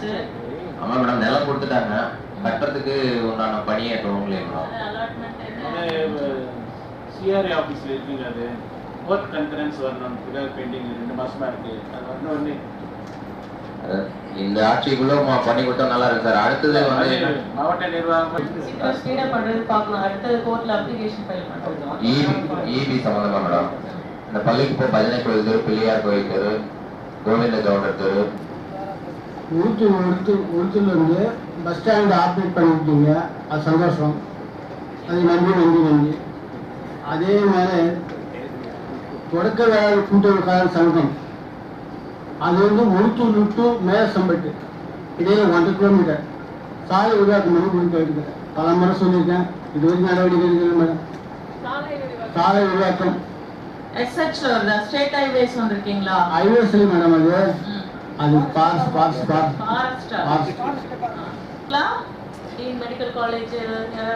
ஆச்சு? ஆமா மேடம், நிலம் கொடுத்துட்டாங்க, கட்டுறதுக்கு உண்டான பணியை துவங்கலைங்களா? அலாட்மெண்ட் என்ன? சிஆர்ஏ ஆஃபீஸில் இருக்குங்க, அது ஒர்க் கன்ஃபரன்ஸ் வரணும், பெண்டிங் 2 மாசமா இருக்கு. அது வரணும்னு இந்த ஆட்சிக்குள்ள பண்ணி கொடுத்தா நல்லா இருக்கு சார். அடுத்தது வந்து மாவட்ட நிர்வாகம் சீக்கிரம் ஸ்பீடா பண்றது பார்க்கலாம். அடுத்தது கோர்ட்ல அப்ளிகேஷன் ஃபைல் பண்றோம். ஈபி சம்பந்தமா மேடம், இந்த பள்ளிக்கு இப்போ பஜனை கோயில் தெரு, பிள்ளையார் கோயில் தெரு, கோவிந்த கவுண்டர் தெரு, உளுத்தூர்லேருந்து பஸ் ஸ்டாண்ட் ஆப்ரேட் பண்ணிவிட்டீங்க, அது சந்தோஷம். அது நன்றி. அதே மாதிரி தொடக்க வேலை கூட்டுறவுக்காரர் சங்கம், அது வந்து உளுத்தூர் டு மேலசம்பட்டு இடையே 1.5 கிலோமீட்டர் சாலை உருவாக்கம் பண்ணி கொடுக்க இருக்கிறேன். பல முறை சொல்லியிருக்கேன், இது வரைக்கும் நடவடிக்கை எடுக்கிறது மேடம். சாலை உருவாக்கம் எஸ்ஹெச்ல வருதா? ஸ்டேட் ஹைவேஸ் வந்திருக்கீங்களா? ஹைவேஸ்ல மேடம், அது மெடிக்கல் காலேஜ்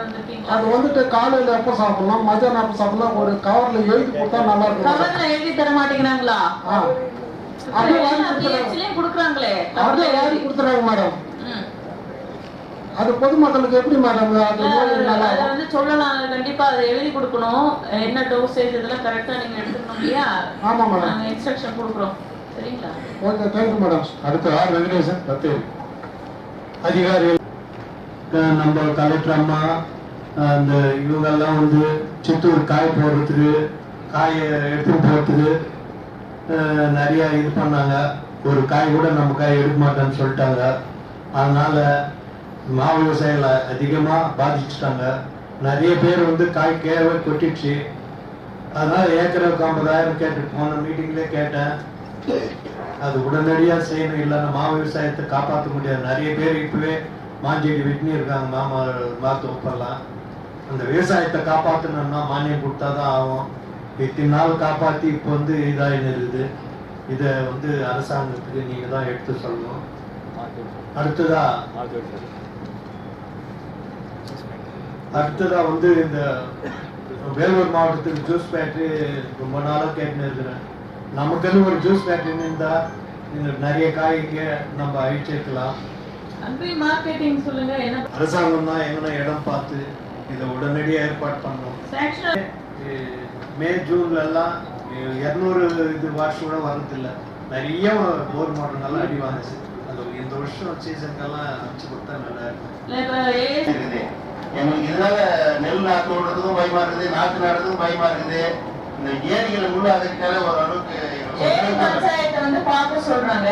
வந்திருக்கீங்களா? அது வந்துட்டு காலையில எப்ப சாப்பிடலாம், மதியானம் எப்ப சாப்பிடலாம், ஒரு கவர்ல எழுதி கொடுத்தா நல்லா இருக்கும். கவர்ல எழுதி தர மாட்டேங்கிறாங்களா? அப்படியே குடுக்குறாங்களே, அப்படியே வாங்கி கொடுத்துறாங்க மேடம். அது பொதுமக்களுக்கு எப்படி மேடம் அது வந்து சொல்லலாம். கண்டிப்பா அதை எழுதி கொடுக்கணும். என்ன டோசேஜ் இதெல்லாம் கரெக்டா நீங்க எடுத்துக்கணும் இல்லையா? ஆமா மேடம், நாங்க இன்ஸ்ட்ரக்ஷன் கொடுக்குறோம். சரிங்களா? Okay, thank you madam. அடுத்து ஆர் வெங்கடேசன் பத்தேரி அதிகாரிகள், நம்ம கலெக்டர் அம்மா, அந்த இவங்கெல்லாம் வந்து சித்தூர் காய் போடுறதுக்கு, காயை எடுத்துட்டு போகிறதுக்கு நிறைய இது பண்ணாங்க. ஒரு காய் கூட நம்ம காய் எடுக்க மாட்டேன்னு சொல்லிட்டாங்க. அதனால மாவு விவசாயிகளை அதிகமாக பாதிச்சுட்டாங்க. நிறைய பேர் வந்து காய் கேவே கொட்டிடுச்சு. அதனால ஏக்கருக்கு 50,000 கேட்டு போன மீட்டிங்லேயே கேட்டேன். அது உடனடியாக செய்யணும், இல்லைன்னா மாவு விவசாயத்தை காப்பாற்ற முடியாது. நிறைய பேர் இப்பவே மாஞ்செடி வெட்டினு இருக்காங்க, மாத்தோப்பெல்லாம். அந்த விவசாயத்தை காப்பாற்றணும்னா மானியம் கொடுத்தாதான் ஆகும். இத்தனை நாள் காப்பாற்றி இப்போ வந்து இதாகின்னு இருக்குது. இதை வந்து அரசாங்கத்துக்கு நீங்கள் தான் எடுத்து சொல்லணும். அடுத்ததா வந்து இந்த வேலூர் மாவட்டத்துக்கு ஜூஸ் ஃபேக்ட்ரி ரொம்ப நாளாக கேட்டுன்னு இருக்கிறேன். நமக்குன்னு ஒரு ஜூஸ் ஃபேக்ட்ரி இருந்தால் நிறைய காய்க்கு நம்ம அழிச்சிருக்கலாம். மார்க்கெட்டிங் சொல்லுங்க. என்ன அரசாங்கம் தான் எங்கன்னா இடம் பார்த்து இதை உடனடியாக ஏற்பாடு பண்ணணும். மே ஜூன்ல எல்லாம் 200 இது வாஷ் கூட வரதில்லை. நிறைய போர் மாவட்டங்கள்லாம் அடி வாங்குச்சு. அது இந்த வருஷம் சீசனுக்கெல்லாம் அனுப்பிச்சு கொடுத்தா நல்லா இருக்குது. எங்களுக்கு இதனால நெல் நாற்று விடுறதுக்கும் பயமா இருக்குது, நாற்று நடுறதுக்கும் பயமா இருக்குது. இந்த ஏரிகளை உள்ள அதுக்கான ஒரு அளவுக்கு பஞ்சாயத்தை வந்து பார்க்க சொல்றாங்க.